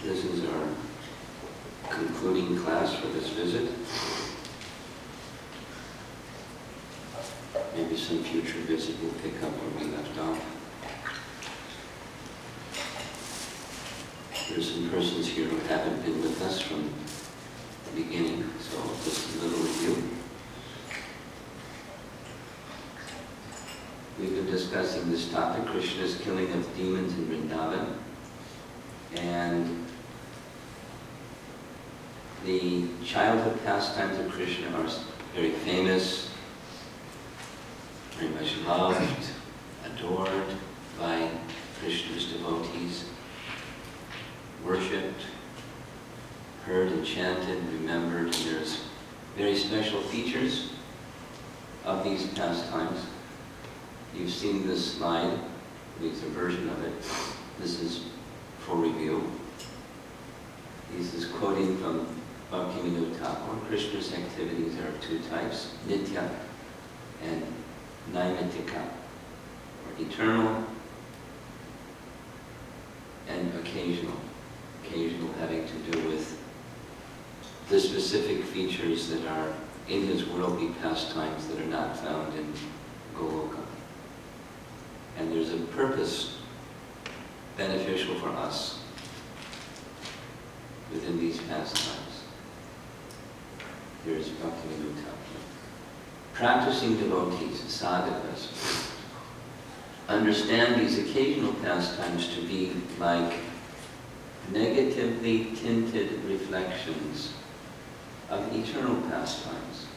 This is our concluding class for this visit. Maybe some future visit will pick up where we left off. There's some persons here who haven't been with us from the beginning, so just a little review. We've been discussing this topic, Krishna's killing of demons in Vrindavan. And the childhood pastimes of Krishna are very famous, very much loved, adored by Krishna's devotees, worshipped, heard and chanted, remembered. And there's very special features of these pastimes. You've seen this slide, at least a version of it. This is for review. This is quoting from Bhaktivinoda Thakur. Krishna's activities are of two types, nitya and naimittika, or eternal and occasional. Occasional having to do with the specific features that are in his worldly pastimes that are not found in Goloka. And there's a purpose beneficial for us within these pastimes. Here's Bhaktivinoda Thakur. Practicing devotees, sadhakas, understand these occasional pastimes to be like negatively tinted reflections of eternal pastimes.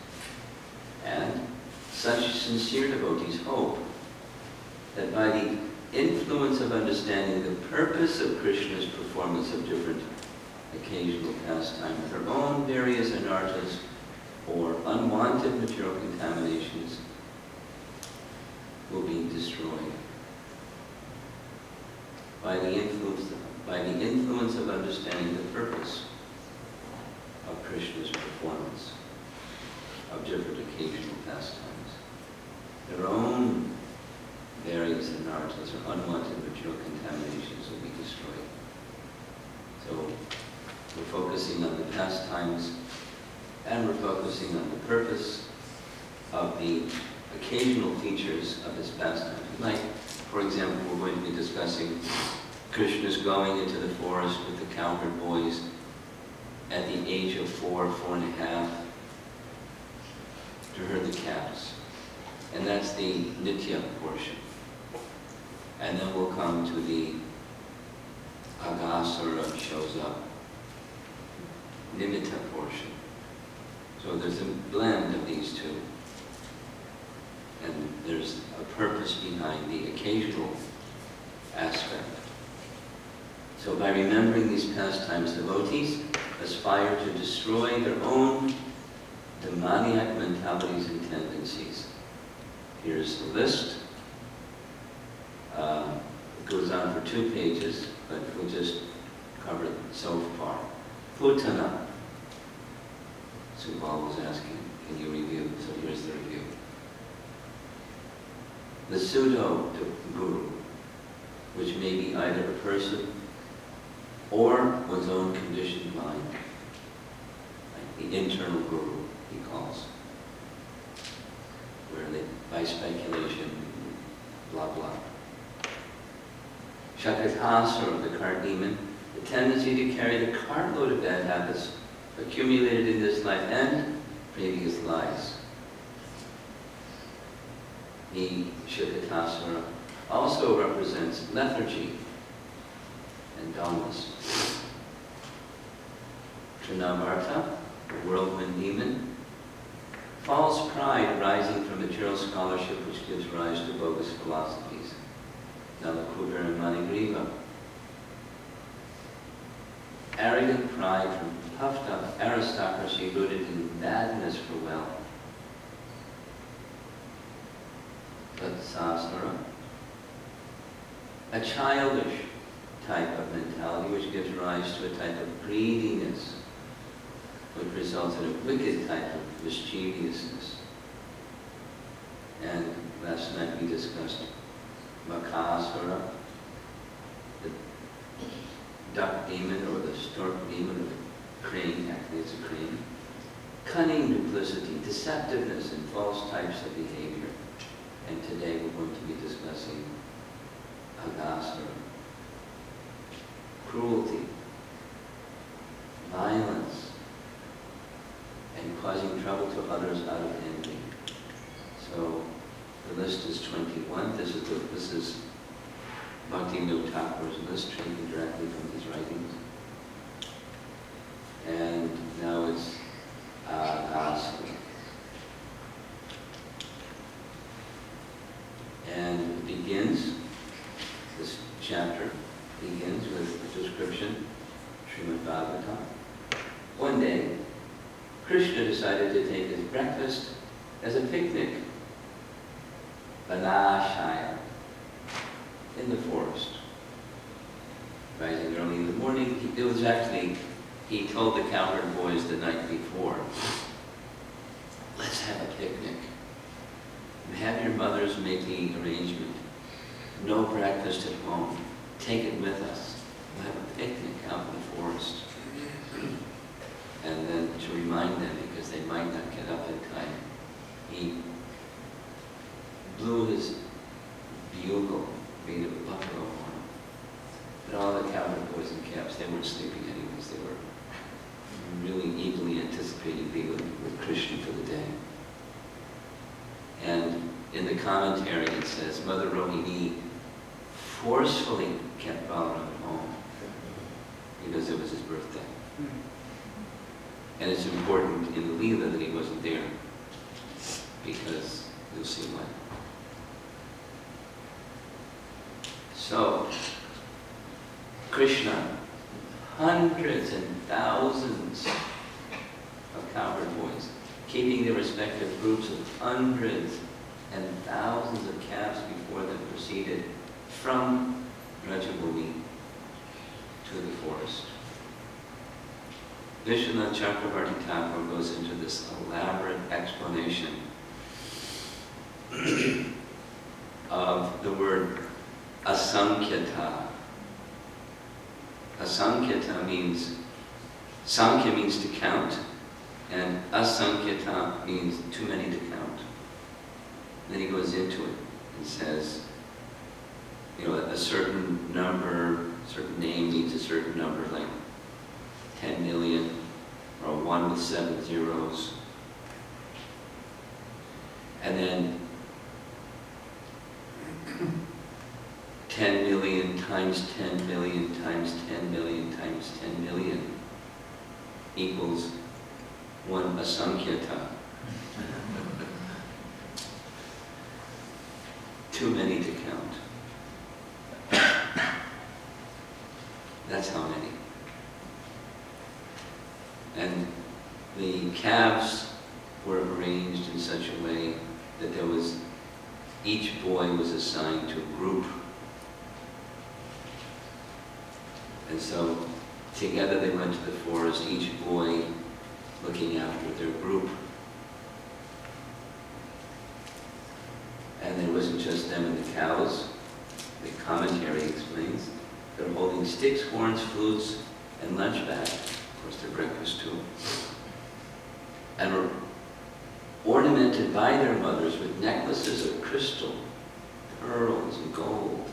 And such sincere devotees hope that by the influence of understanding the purpose of Krishna's performance of different occasional pastimes, their own various anarthas or unwanted material contaminations will be destroyed. By the influence of understanding the purpose of Krishna's performance of different occasional pastimes, their own various anarthas or unwanted material contaminations will be destroyed. So we're focusing on the pastimes and we're focusing on the purpose of the occasional features of his pastimes. Like, for example, we're going to be discussing Krishna's going into the forest with the cowherd boys at the age of 4, 4.5 to herd the calves. And that's the nitya portion. And then we'll come to the Aghasura shows up, nimitta portion. So there's a blend of these two. And there's a purpose behind the occasional aspect. So by remembering these pastimes, devotees aspire to destroy their own demoniac mentalities and tendencies. Here's the list. It goes on for 2 pages, but we'll just cover it so far. Putana. Subal was asking, can you review? So here's the review. The pseudo-guru, which may be either a person or one's own conditioned mind, like the internal guru, he calls, where they, by speculation, blah, blah. Aghasura, the cart demon, the tendency to carry the cartload of bad habits accumulated in this life and previous lives. The Aghasura also represents lethargy and dullness. Trinavarta, the whirlwind demon, false pride arising from material scholarship which gives rise to bogus philosophies. Nalakuber and Manigriva. Arrogant pride from puffed up aristocracy rooted in madness for wealth. Vatsasura, a childish type of mentality which gives rise to a type of greediness, which results in a wicked type of mischievousness. And last night we discussed Aghasura, the duck demon or the stork demon or the crane, actually it's a crane. Cunning duplicity, deceptiveness, and false types of behavior. And today we're going to be discussing Aghasura. Cruelty, violence, and causing trouble to others out of envy. So the list list is 21. This is Bhaktivinoda Thakur's list, taken directly from his writings. And now it's Aghasura. And it begins, this chapter begins with a description, Srimad Bhagavatam. One day, Krishna decided to take his breakfast as a picnic, Banashaya, in the forest. Rising early in the morning, he told the cowherd boys the night before, let's have a picnic. And have your mothers make the arrangement. No breakfast at home. Take it with us. We'll have a picnic out in the forest. And then to remind them, because they might not get up in time, he blew his bugle, made of a buffalo horn. But all the cowherd boys and calves, they weren't sleeping anyways. They were really eagerly anticipating being with Krishna for the day. And in the commentary it says, Mother Rohini forcefully kept Balaram at home because it was his birthday. And it's important in the Leela that he wasn't there, because you'll see why. So, Krishna, hundreds and thousands of cowherd boys, keeping their respective groups of hundreds and thousands of calves before them, proceeded from Rajabhumi to the forest. Vishwanath Chakravarti Thakur goes into this elaborate explanation of the word asankhya. Asankhya means, sankhya means to count, and asankhya means too many to count. And then he goes into it and says, a certain number, certain name means a certain number, like 10 million, or 1 with 7 zeros. And then 10 million times 10 million times 10 million times 10 million equals 1 asankhya. Too many to count. That's how many. And the calves were arranged in such a way that each boy was assigned to a group. And so together they went to the forest, each boy looking after their group. And it wasn't just them and the cows. The commentary explains they're holding sticks, horns, flutes, and lunch bags. Of course, their breakfast too. And were ornamented by their mothers with necklaces of crystal, pearls, and gold,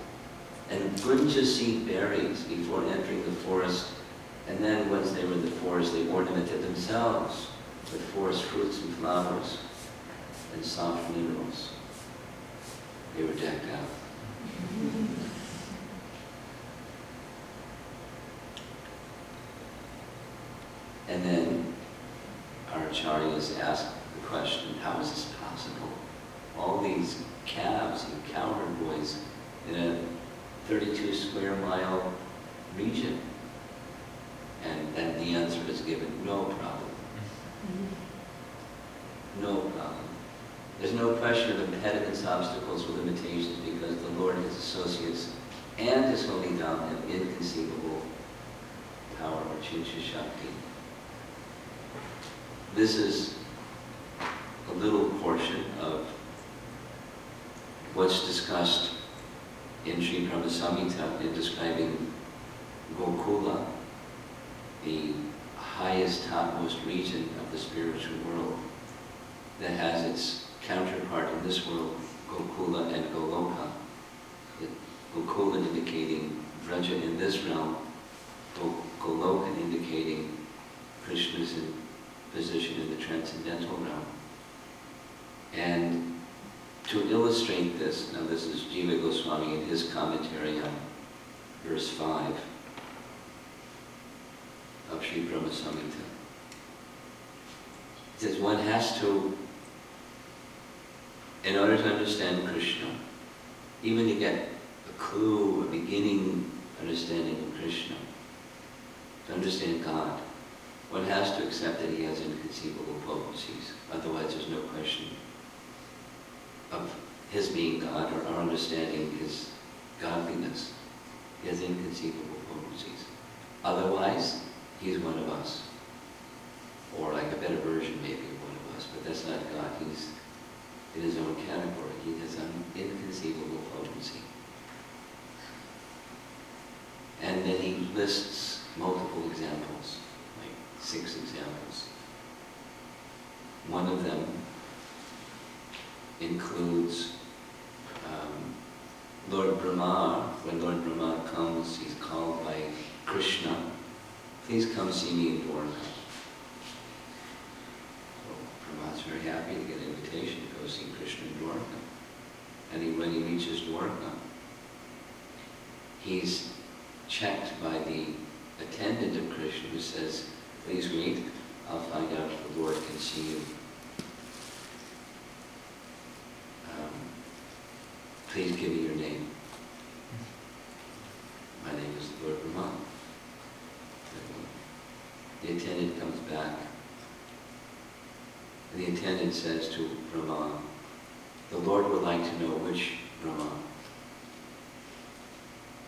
and gunja seed berries before entering the forest. And then once they were in the forest, they ornamented themselves with forest fruits and flowers and soft minerals. They were decked out. And then our acharyas asked the question, how is this possible? All these calves and cowherd boys in a 32 square mile region. And then the answer is given, no problem. No problem. There's no question of impediments, obstacles, or limitations, because the Lord, His associates, and His holy Dham have inconceivable power, or Chinsha Shakti. This is a little portion of what's discussed in Sri Brahma Samhita in describing Gokula, the highest, topmost region of the spiritual world that has its counterpart in this world, Gokula and Goloka. Gokula indicating Vraja in this realm, Goloka indicating Krishna's position in the transcendental realm. And to illustrate this, now this is Jiva Goswami in his commentary on verse 5 of Sri Brahma Samhita. He says one has to, in order to understand Krishna, even to get a clue, a beginning understanding of Krishna, to understand God, one has to accept that he has inconceivable potencies. Otherwise there's no question of his being God or our understanding his godliness. He has inconceivable potencies. Otherwise, he's one of us. Or like a better version maybe of one of us, but that's not God. He's in his own category. He has an inconceivable potency. And then he lists multiple examples, like 6 examples. One of them includes Lord Brahma. When Lord Brahma comes, he's called by Krishna. Please come see me in Dwarka. So Brahma's very happy to get an invitation to go see Krishna in Dwarka. And when he reaches Dwarka, he's checked by the attendant of Krishna who says, please wait, I'll find out if the Lord can see you. Please give me your name. My name is Lord Brahma. The attendant comes back, and the attendant says to Brahma, the Lord would like to know which Brahma.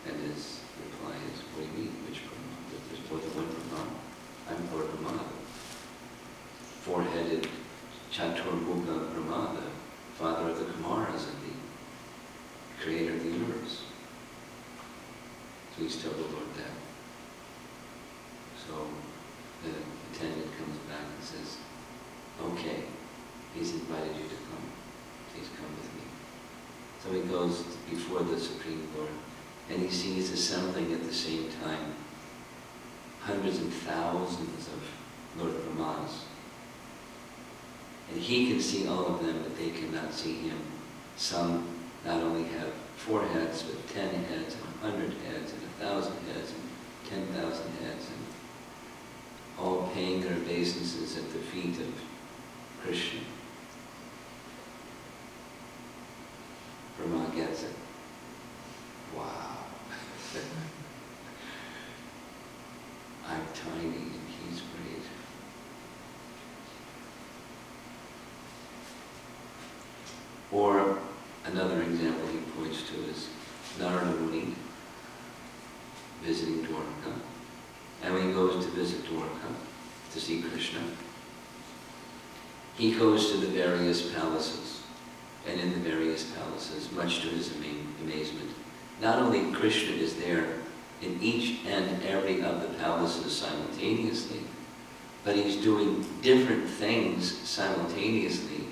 And his reply is, what do you mean, which Brahma? There's more than one Brahma. I'm Lord Brahma, the four-headed Chaturmukha Brahma, the father of the Kumaras and the creator of the universe. Please tell the Lord that. So the attendant comes back and says, okay, he's invited you to come. Please come with me. So he goes before the Supreme Lord, and he sees assembling at the same time hundreds and thousands of Lord Brahmas. And he can see all of them, but they cannot see him. Some not only have 4 heads, but 10 heads, and 100 heads, and 1,000 heads, and 10,000 heads, and all paying their obeisances at the feet of Krishna. Brahma gets it. Wow. I'm tiny and he's great. Or another example he points to is Narada Muni visiting Dwarka. And when he goes to visit Dwarka to see Krishna, he goes to the various palaces. And in the various palaces, much to his amazement, not only Krishna is there in each and every of the palaces simultaneously, but he's doing different things simultaneously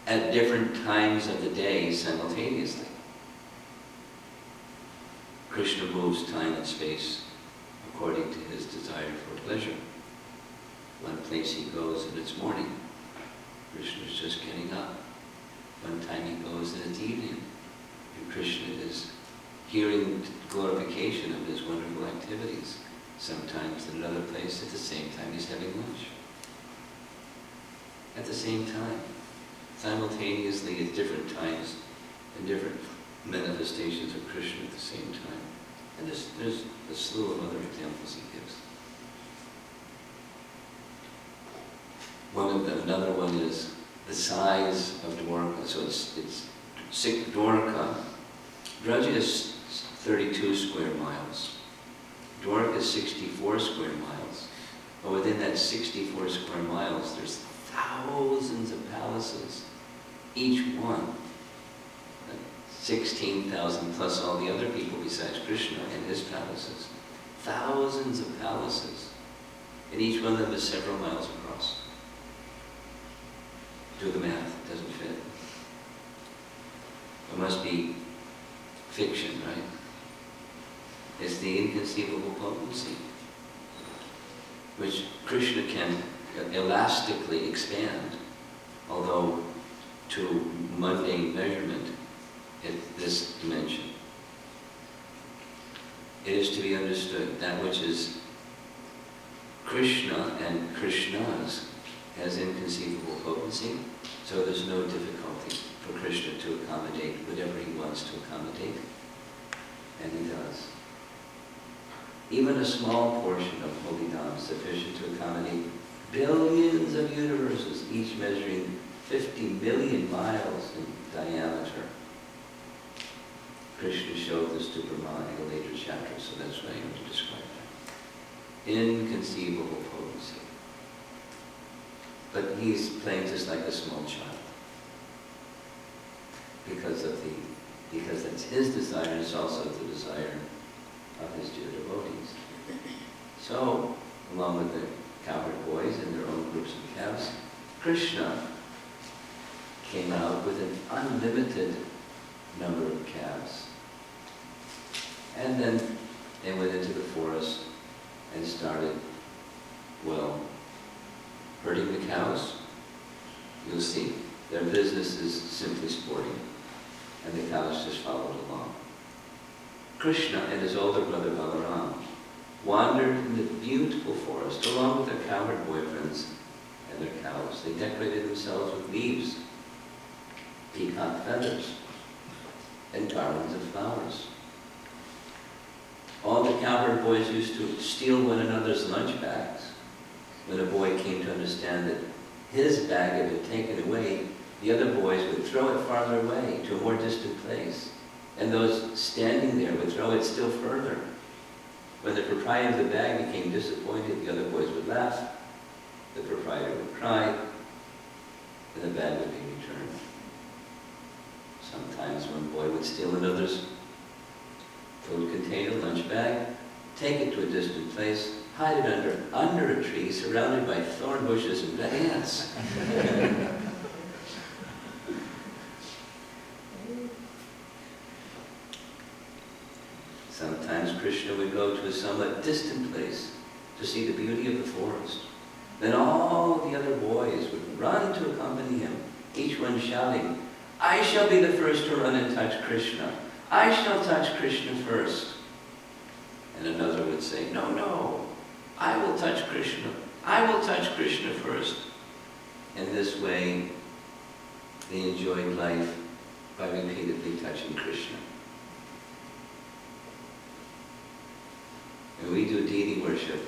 at different times of the day simultaneously. Krishna moves time and space according to his desire for pleasure. One place he goes and it's morning. Krishna's just getting up. One time he goes and it's evening. And Krishna is hearing glorification of his wonderful activities. Sometimes in another place at the same time he's having lunch. At the same time. Simultaneously at different times and different manifestations of Krishna at the same time. And there's a slew of other examples he gives. Another one is the size of Dwarka. So it's Dwarka. Braja is 32 square miles. Dwarka is 64 square miles. But within that 64 square miles, there's thousands of palaces. Each one, 16,000 plus all the other people besides Krishna and his palaces. Thousands of palaces. And each one of them is several miles across. Do the math, it doesn't fit. It must be fiction, right? It's the inconceivable potency, which Krishna can elastically expand, although to mundane measurement in this dimension. It is to be understood that which is Krishna and Krishna's has inconceivable potency, so there's no difficulty for Krishna to accommodate whatever he wants to accommodate, and he does. Even a small portion of holy Dham is sufficient to accommodate billions of universes, each measuring 50 million miles in diameter. Krishna showed this to Brahma in a later chapter, so that's why I am to describe that. Inconceivable potency. But he's playing just like a small child. Because that's his desire, it's also the desire of his dear devotees. So, along with the cowherd boys and their own groups of calves, Krishna came out with an unlimited number of calves. And then they went into the forest and started, well, herding the cows. You'll see, their business is simply sporting, and the cows just followed along. Krishna and his older brother Balaram wandered in the beautiful forest along with their cowherd boyfriends and their cows. They decorated themselves with leaves, peacock feathers, and garlands of flowers. All the cowherd boys used to steal one another's lunch bags. When a boy came to understand that his bag had been taken away, the other boys would throw it farther away to a more distant place. And those standing there would throw it still further. When the proprietor of the bag became disappointed, the other boys would laugh, the proprietor would cry, and the bag would be returned. Sometimes one boy would steal another's food container, lunch bag, take it to a distant place, hide it under a tree surrounded by thorn bushes and red ants. Sometimes Krishna would go to a somewhat distant place to see the beauty of the forest. Then all the other boys would run to accompany him, each one shouting, "I shall be the first to run and touch Krishna. I shall touch Krishna first." And another would say, "No, no, I will touch Krishna. I will touch Krishna first." In this way, they enjoyed life by repeatedly touching Krishna. And we do deity worship,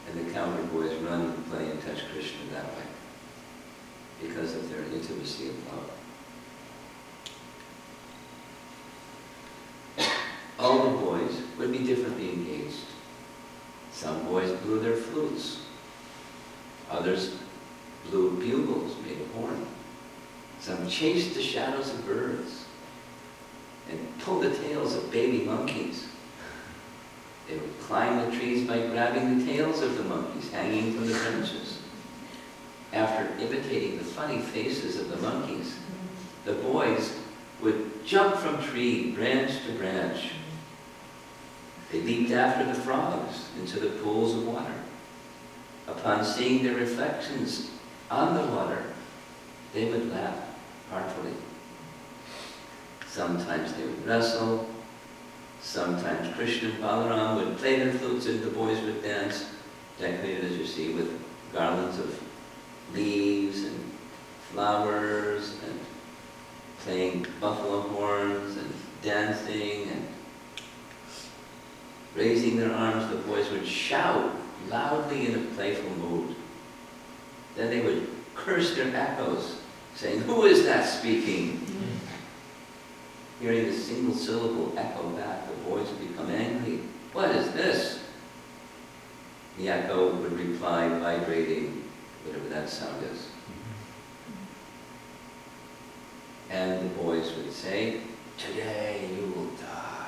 and the cowherd boys run and play and touch Krishna that way, because of their intimacy of love. All the boys would be differently engaged. Some boys blew their flutes. Others blew bugles made of horn. Some chased the shadows of birds and pulled the tails of baby monkeys. They would climb the trees by grabbing the tails of the monkeys hanging from the branches. After imitating the funny faces of the monkeys, the boys would jump from tree, branch to branch. They leaped after the frogs into the pools of water. Upon seeing their reflections on the water, they would laugh heartily. Sometimes they would wrestle. Sometimes Krishna and Balaram would play their flutes and the boys would dance, decorated, as you see, with garlands of leaves and flowers, and playing buffalo horns and dancing and raising their arms. The boys would shout loudly in a playful mood. Then they would curse their echoes, saying, "Who is that speaking?" Hearing a single syllable echo back, the boys would become angry. "What is this?" The echo would reply, vibrating, whatever that sound is. And the boys would say, "Today you will die."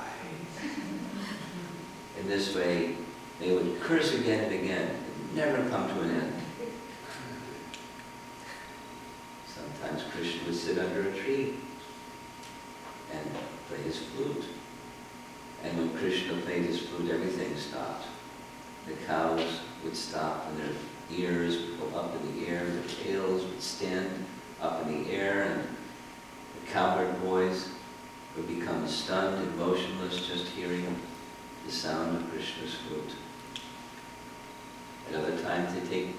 In this way, they would curse again and again, and never come to an end. Sometimes Krishna would sit under a tree and play his flute. And when Krishna played his flute, everything stopped. The cows would stop and their ears would go up in the air, their tails would stand up in the air, and the cowherd boys would become stunned and motionless just hearing the sound of Krishna's flute. At other times they take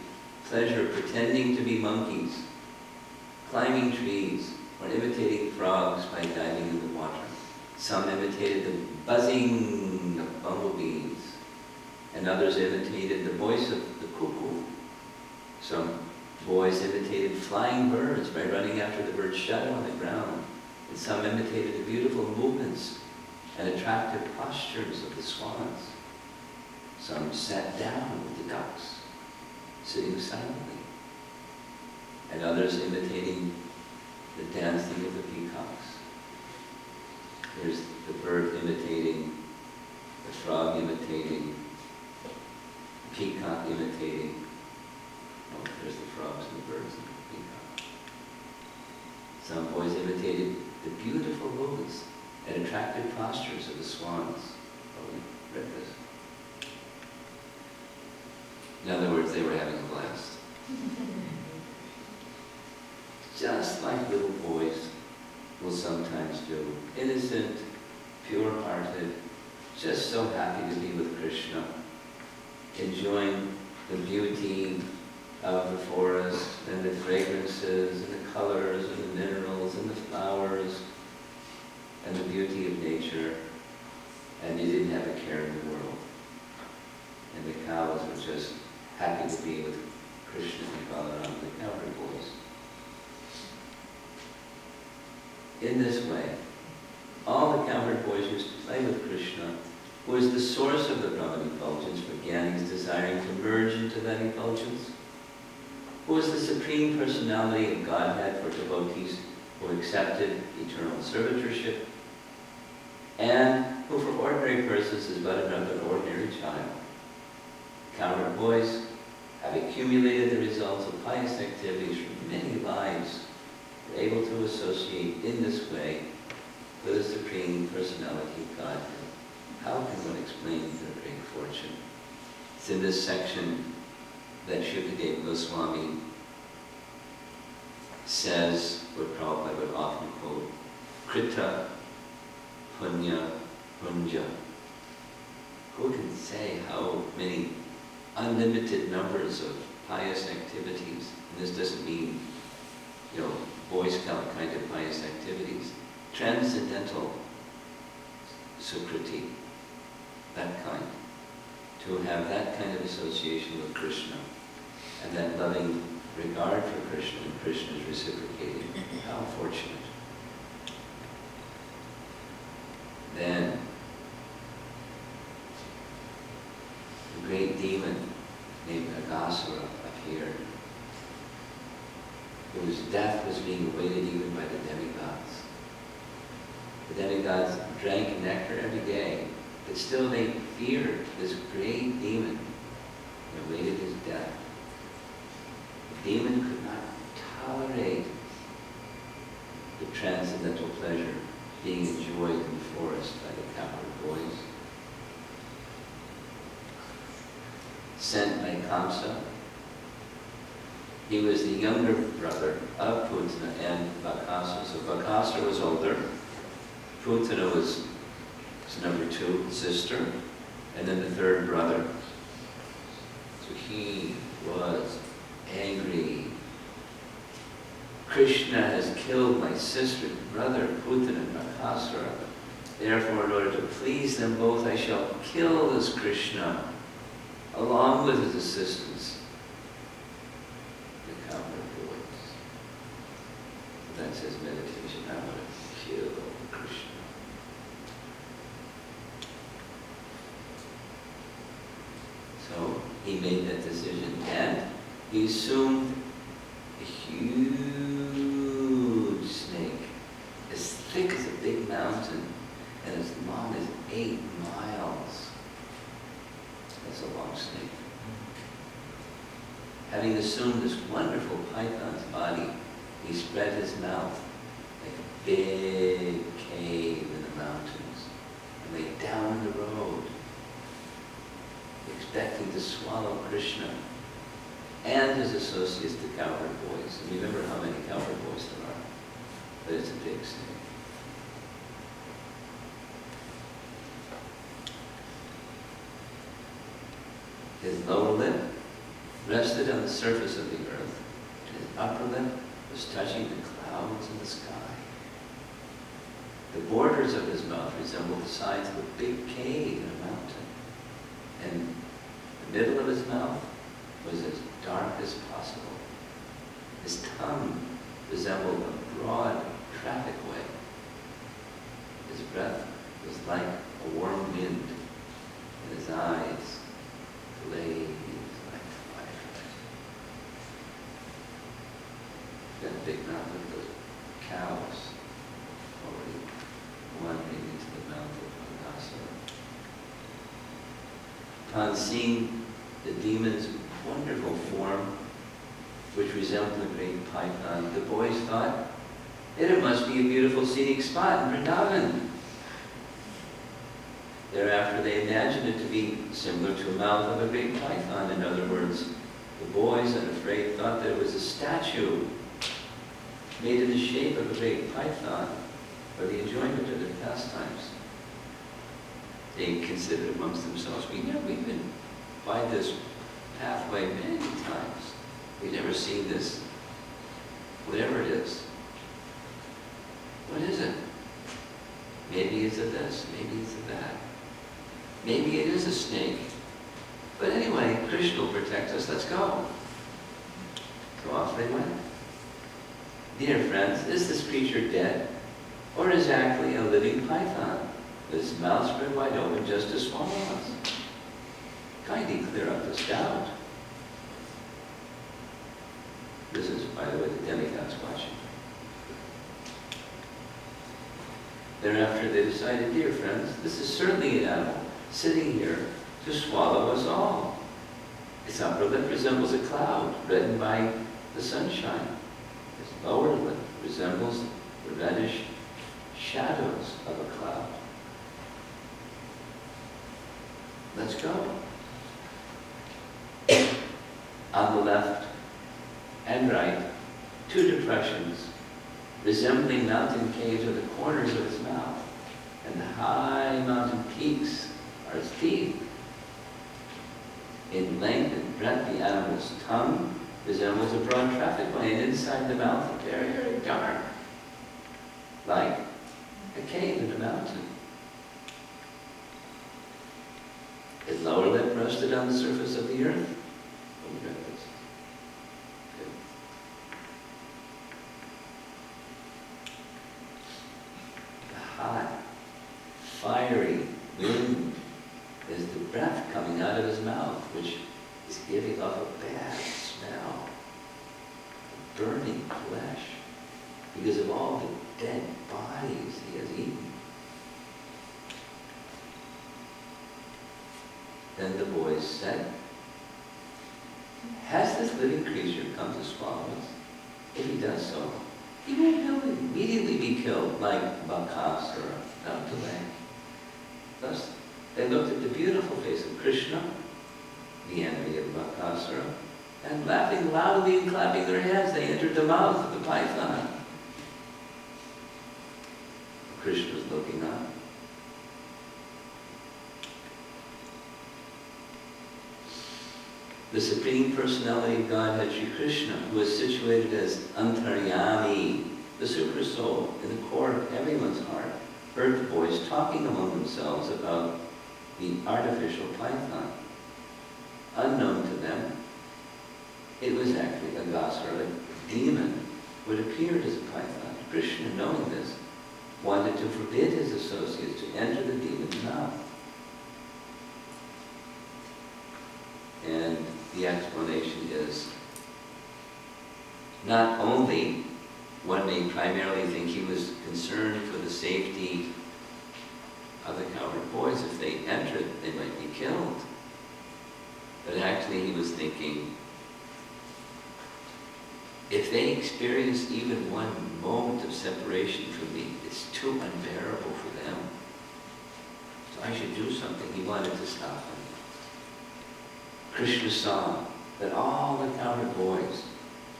pleasure pretending to be monkeys, climbing trees, or imitating frogs by diving in the water. Some imitated the buzzing of bumblebees, and others imitated the voice of the cuckoo. Some boys imitated flying birds by running after the bird's shadow on the ground, and some imitated the beautiful movements and attractive postures of the swans. Some sat down with the ducks, sitting silently, and others imitating the dancing of the peacocks. There's the bird imitating, the frog imitating, the peacock imitating. Oh, there's the frogs and the birds and the peacock. Some boys imitated the beautiful movements and attractive postures of the swans. Oh, we read this. In other words, they were having a blast. Just like little boys will sometimes do. Innocent, pure-hearted, just so happy to be with Krishna, enjoying the beauty of the forest and the fragrances and the colors and the minerals and the flowers and the beauty of nature, and they didn't have a care in the world. And the cows were just happy to be with Krishna and Balaram, the cowherd boys. In this way, all the cowherd boys used to play with Krishna, who is the source of the Brahman effulgence for Gyanis desiring to merge into that effulgence, who is the Supreme Personality of Godhead for devotees who accepted eternal servitorship, and who for ordinary persons is but another ordinary child. Cowherd boys have accumulated the results of pious activities from many lives, are able to associate in this way with the Supreme Personality of Godhead. How can one explain their great fortune? It's in this section that Shukadeva Goswami says, what Prabhupada would often quote, Krita Punya Punja. Who can say how many unlimited numbers of pious activities, and this doesn't mean, Boy Scout kind of pious activities, transcendental sukriti, that kind, to have that kind of association with Krishna, and that loving regard for Krishna, and Krishna is reciprocating. How fortunate. Then, a great demon named Aghasura appeared, whose death was being awaited even by the demigods. The demigods drank nectar every day, but still they feared this great demon and awaited his death. The demon could not tolerate the transcendental pleasure being enjoyed in the forest by the cowherd boys. Sent by Kamsa, he was the younger brother of Putana and Aghasura. So Aghasura was older. Putana was number 2, sister, and then the third brother. So he was angry. Krishna has killed my sister and brother, Putana and Aghasura. Therefore, in order to please them both, I shall kill this Krishna, along with his assistants, the cowherd boys. That's his meditation. I want to kill Krishna. So he made that decision, and he assumed a huge snake, as thick as a big mountain, and as long as 8 miles. That's a long snake. Having assumed this wonderful python's body, he spread his mouth like a big cave in the mountains, and lay down in the road, expecting to swallow Krishna and his associates, the cowherd boys. And remember how many cowherd boys there are. But it's a big snake. His lower lip rested on the surface of the earth, and his upper lip was touching the clouds in the sky. The borders of his mouth resembled the sides of a big cave in a mountain, and the middle of his mouth was as dark as possible. His tongue resembled a broad traffic way. His breath was like a warm wind, and his eyes blazed like fire. Got a big mouth of those cows already wandering into the mouth of Aghasura. Upon seeing the demon's wonderful form, which resembled a great python, the boys thought, it must be a beautiful scenic spot in Vrindavan. Thereafter, they imagined it to be similar to a mouth of a great python. In other words, the boys, unafraid, thought that it was a statue made in the shape of a great python for the enjoyment of their pastimes. They considered amongst themselves, we've been by this pathway many times. We've never seen this, whatever it is. What is it? Maybe it's a this, maybe it's a that. Maybe it is a snake. But anyway, Krsna will protect us, let's go. So off they went. Dear friends, is this creature dead? Or is actually a living python with its mouth spread wide open just to swallow us? Kindly clear up this doubt. This is, by the way, the demigods watching. Thereafter they decided, dear friends, this is certainly an animal sitting here to swallow us all. Its upper lip resembles a cloud reddened by the sunshine. Its lower lip resembles the reddish shadows of a cloud. Let's go. On the left and right, two depressions resembling mountain caves are the corners of its mouth, and the high mountain peaks are its teeth. In length and breadth, the animal's tongue resembles a broad traffic way, and inside the mouth, very, very dark, like a cave in a mountain. His lower lip rested on the surface of the earth. Oh, we got this. Good. The hot, fiery wind is the breath coming out of his mouth, which is giving off a bad smell, burning flesh, because of all the dead bodies he has eaten. Then the boys said, has this living creature come to swallow us? If he does so, he will immediately be killed like Aghasura, without delay. Thus, they looked at the beautiful face of Krsna, the enemy of Aghasura, and laughing loudly and clapping their hands, they entered the mouth of the python. Krsna was looking on. The Supreme Personality of Godhead, Sri Krishna, who is situated as Antaryami, the super soul, in the core of everyone's heart, heard the boys talking among themselves about the artificial python. Unknown to them, it was actually Aghasura, a demon, who had appeared as a python. Krishna, knowing this, wanted to forbid his associates to enter the demon's mouth. And the explanation is, not only one may primarily think he was concerned for the safety of the cowherd boys. If they entered, they might be killed. But actually he was thinking, if they experience even one moment of separation from me, it's too unbearable for them. So I should do something. He wanted to stop them. Krishna saw that all the cowherd boys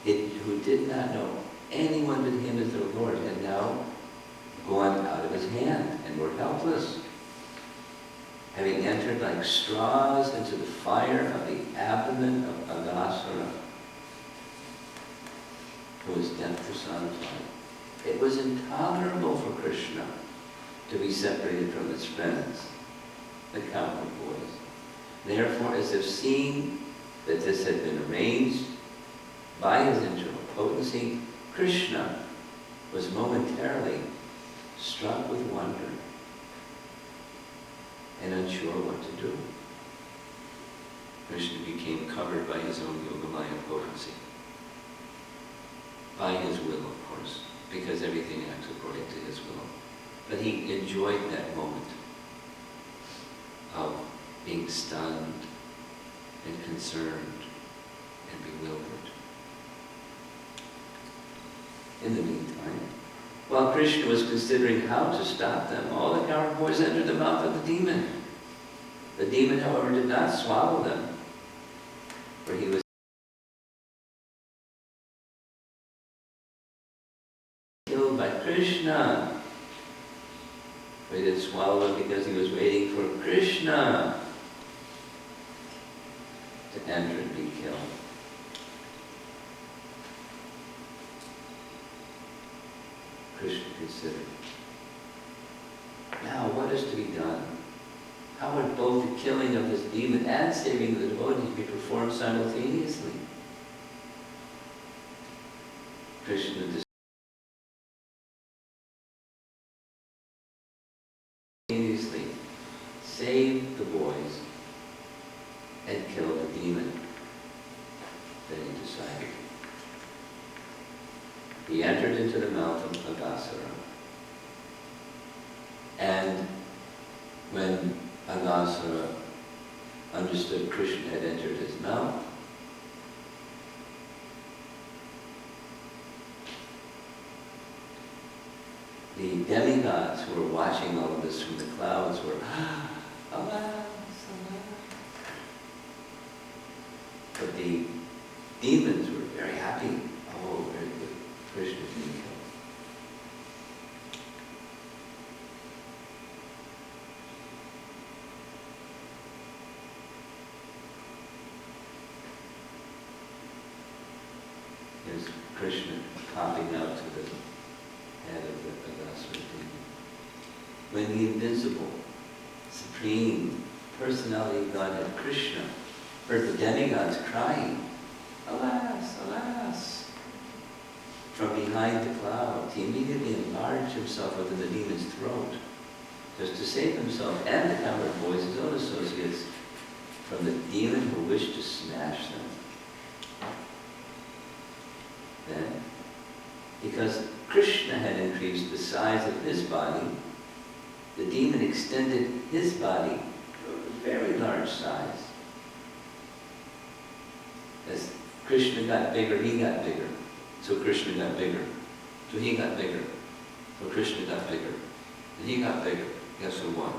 who did not know anyone but him as their Lord had now gone out of his hand and were helpless, having entered like straws into the fire of the abdomen of Aghasura, who was death personified. It was intolerable for Krsna to be separated from his friends, the cowherd boys. Therefore, as if seeing that this had been arranged by his internal potency, Krsna was momentarily struck with wonder and unsure what to do. Krsna became covered by his own Yogamaya potency. By his will, of course, because everything acts according to his will. But he enjoyed that moment of being stunned and concerned and bewildered. In the meantime, while Krsna was considering how to stop them, all the cowherd boys entered the mouth of the demon. The demon, however, did not swallow them, for he was killed by Krsna. But he didn't swallow them because he was waiting for Krsna to enter and be killed. Krsna considered, now what is to be done? How would both the killing of this demon and saving the devotees be performed simultaneously? Krsna simultaneously saved the boys and killed the demon. Then he decided. He entered into the mouth of Aghasura. And when Aghasura understood Krsna had entered his mouth, the demigods who were watching all of this from the clouds were, alas, alas. But the demons were very happy. Oh, very good. Krsna is being killed. There's Krsna popping out to the head of the Aghasura demon. When the invisible, supreme personality of Godhead, Krsna, heard the demigods crying, alas, alas, from behind the clouds, he immediately enlarged himself within the demon's throat, just to save himself and the cowherd boys, his own associates, from the demon who wished to smash them. Then, because Krsna had increased the size of his body, the demon extended his body to a very large size. As Krsna got bigger, he got bigger. So Krsna got bigger. So he got bigger. So Krsna got bigger. And he got bigger. Guess who won?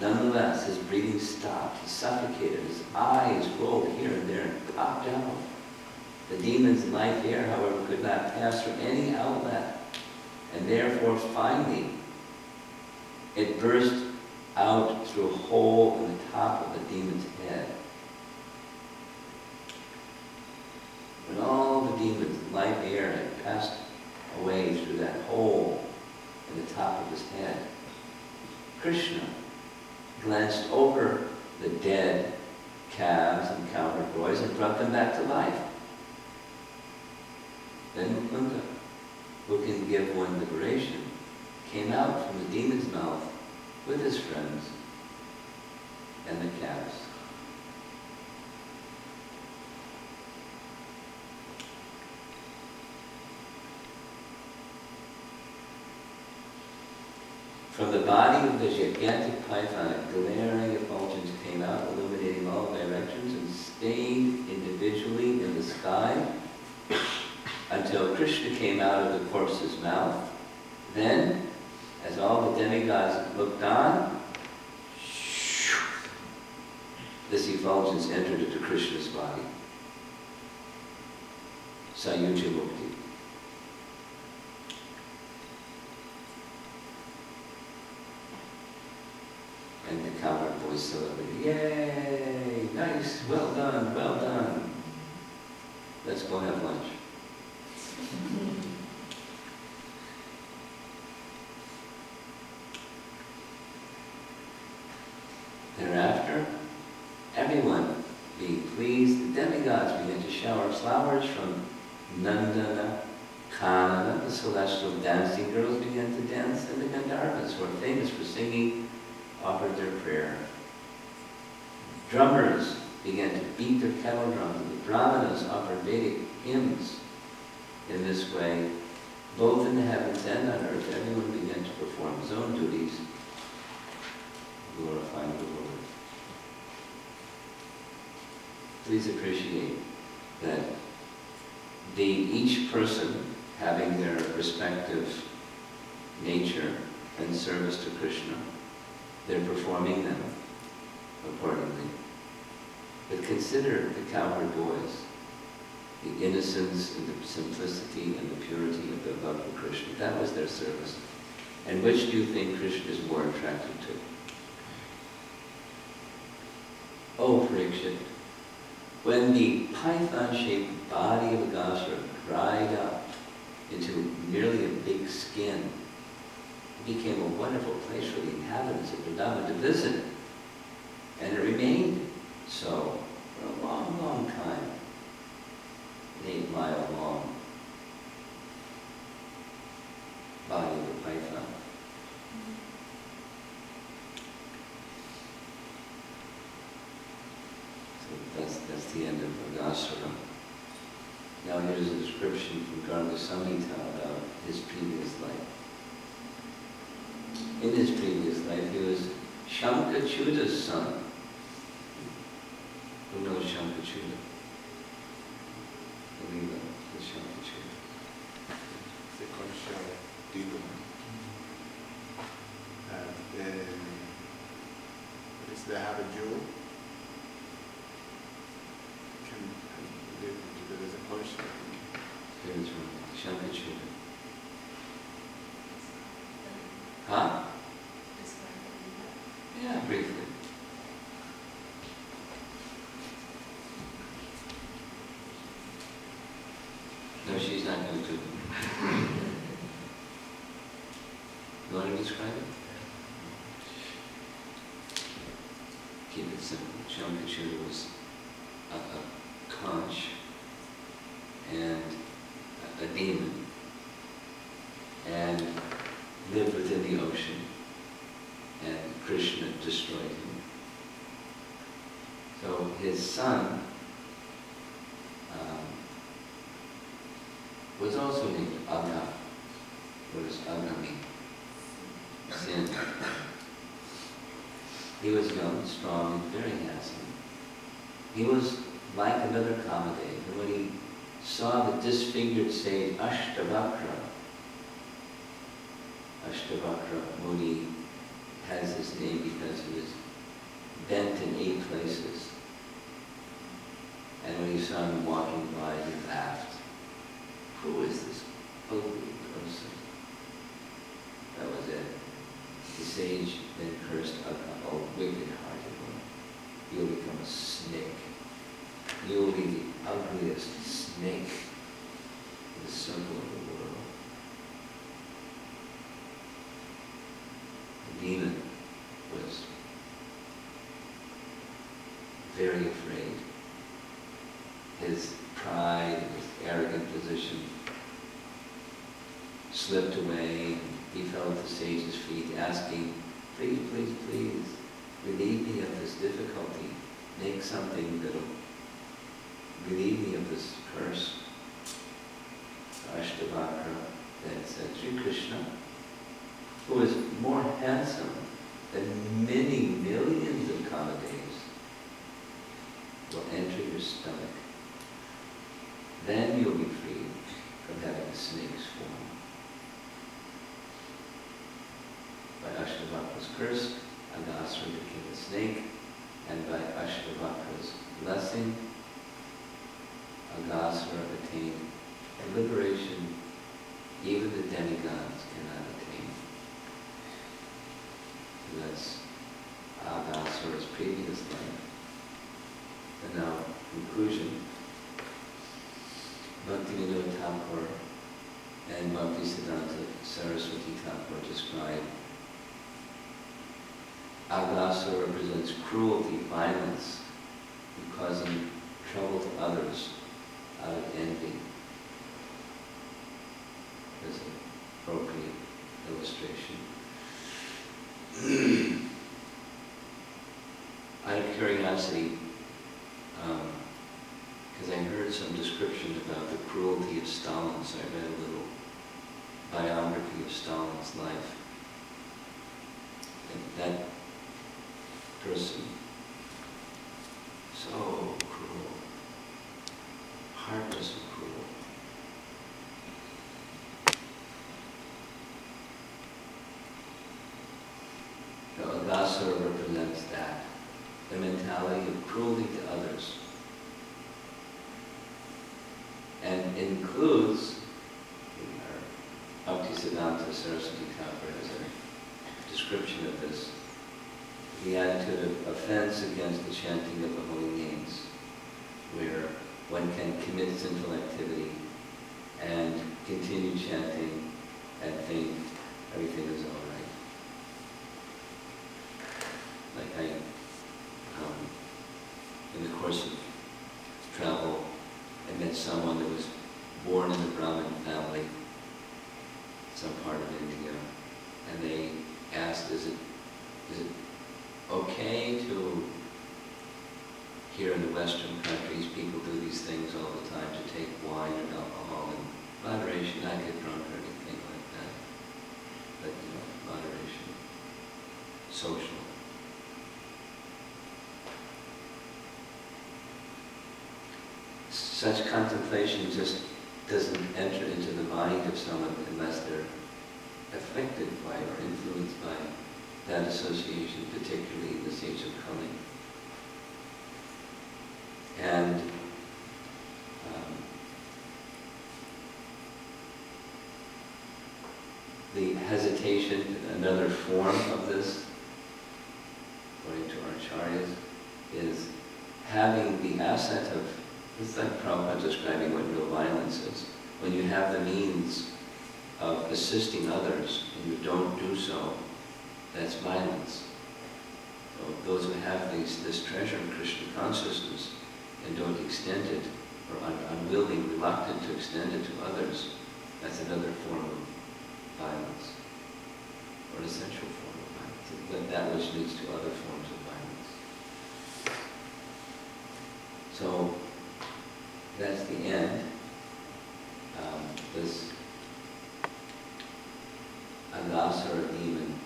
Nonetheless, his breathing stopped. He suffocated. His eyes rolled here and there and popped out. The demon's life air, however, could not pass through any outlet. And therefore, finally, it burst out through a hole in the top of the demon's head. When all the demon's life air had passed away through that hole in the top of his head, Krsna glanced over the dead calves and cowherd boys and brought them back to life. Then Mukunda, who can give one liberation, came out from the demon's mouth with his friends and the calves. From the body of the gigantic python, a glaring effulgence came out, illuminating all directions and stayed individually in the sky until Krsna came out of the corpse's mouth. Then, as all the demigods looked on, this effulgence entered into Krishna's body. Sayuja Mukti. And the cowherd voice celebrated, "Yay! Nice! Well done! Well done! Let's go have lunch." Thereafter, everyone being pleased, the demigods began to shower flowers from Nandana, Kanana, the celestial dancing girls began to dance, and the Gandharvas, who are famous for singing, offered their prayer. Drummers began to beat their kettle drums, and the Brahmanas offered Vedic hymns. In this way, both in the heavens and on earth, everyone began to perform his own duties, glorifying the Lord. Please appreciate that each person having their respective nature and service to Krishna, they're performing them accordingly. But consider the cowherd boys, the innocence and the simplicity and the purity of their love for Krishna. That was their service. And which do you think Krishna is more attracted to? Oh, Parikshit, when the python-shaped body of Aghasura dried up into merely a big skin, it became a wonderful place for the inhabitants of Vrindavan to visit. And it remained so for a long, long time. An 8-mile long body of a python. That's the end of Aghasura. Now here's a description from Garga Samhita about his previous life. In his previous life, he was Shankachuda's son. Who knows Shankachuda? The Leela of Shankachuda. And does they have a jewel? There is a question. There is one. Shankachuda. Huh? Yeah, briefly. No, she's not going to. You want to describe it? Keep it simple. Shankachuda was a conch and a demon, and lived within the ocean, and Krishna destroyed him. So his son was also named Agha. What does Agha mean? Sin. He was young, strong, and very handsome. He was like another Kamadev, and when he saw the disfigured sage Ashtavakra Muni has his name because he was bent in 8 places. And when he saw him walking by, he laughed. Who is this ugly person? That was it. The sage then cursed Agha, "Oh, wicked-hearted one, you'll become a snake. You'll be the ugliest snake in the circle of the world." The demon was very afraid. His pride, his arrogant position slipped away, and he fell at the sage's feet, asking, "Please, please, please, relieve me of this difficulty. Make something that'll relieve me of this curse." Ashtavakra then said, "Sri Krishna, who is more handsome than many millions of Kamadevs, will enter your stomach. Then you'll be freed from having a snake's form." By Ashtavakra's curse, Aghasura became a snake, and by Ashtavakra's blessing, Aghasura attained a liberation even the demigods cannot attain. So that's Aghasura's previous life. And now, conclusion. Bhaktivinoda Thakur and Bhaktisiddhanta Saraswati Thakur describe Aghasura represents cruelty, violence, and causing trouble to others out of envy. As an appropriate illustration. Out of curiosity, because I heard some description about the cruelty of Stalin, so I read a little biography of Stalin's life. And that person, so cruel, heartless and cruel. Aghasura represents that, the mentality of cruelty to others, and includes, Bhaktisiddhanta Saraswati Thakur has a description of this, the attitude of offense against the chanting of the holy names, where one can commit sinful activity and continue chanting and think everything is all right. Like in the course of travel, I met someone that was born in a Brahmin family, some part of India, and they asked, is it okay to, here in the Western countries, people do these things all the time, to take wine or alcohol in moderation, not get drunk or anything like that, but moderation, social. Such contemplation just doesn't enter into the mind of someone unless they're affected by or influenced by that association, particularly in the stage of Kali. And the hesitation, another form of this, according to our acharyas, is having the asset of, it's like Prabhupada describing what real violence is. When you have the means of assisting others and you don't do so, that's violence. So those who have this treasure of Krishna consciousness and don't extend it, or are unwilling, reluctant to extend it to others, that's another form of violence, or an essential form of violence, but that which leads to other forms of violence. So that's the end. This Aghasura demon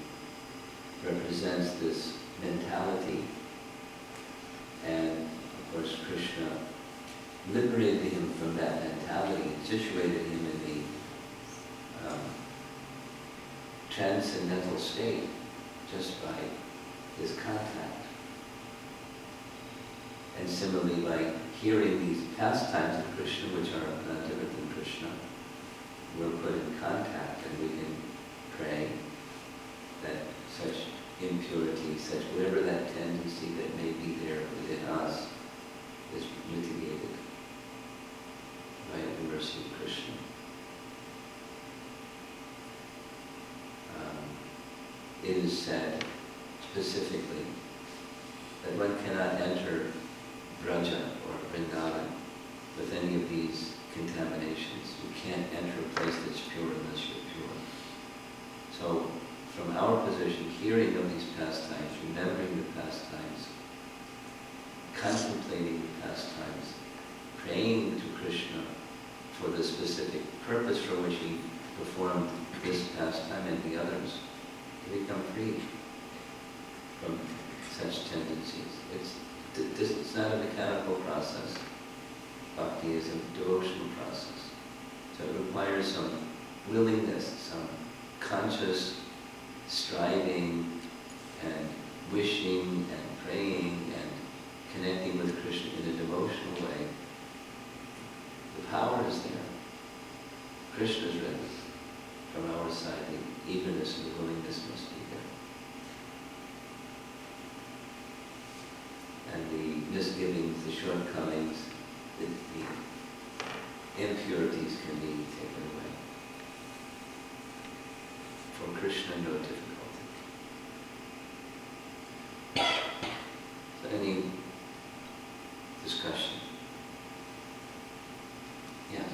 represents this mentality, and of course Krishna liberated him from that mentality and situated him in the transcendental state just by his contact. And similarly, by hearing these pastimes of Krishna, which are not different than Krishna, we're put in contact and we can pray that such impurity, such whatever that tendency that may be there within us is mitigated by the mercy of Krishna. It is said specifically that one cannot enter Braja or Vrindavan with any of these contaminations. You can't enter a place that's pure unless you're pure. So, from our position, hearing of these pastimes, remembering the pastimes, contemplating the pastimes, praying to Krishna for the specific purpose for which he performed this pastime and the others, to become free from such tendencies. It's not a mechanical process. Bhakti is a devotional process. So it requires some willingness, some conscious striving and wishing and praying and connecting with Krishna in a devotional way, the power is there. Krishna is ready. From our side, the eagerness and the willingness must be there. And the misgivings, the shortcomings, the impurities can be taken away. For Krishna, no difficulty. So any discussion? Yes?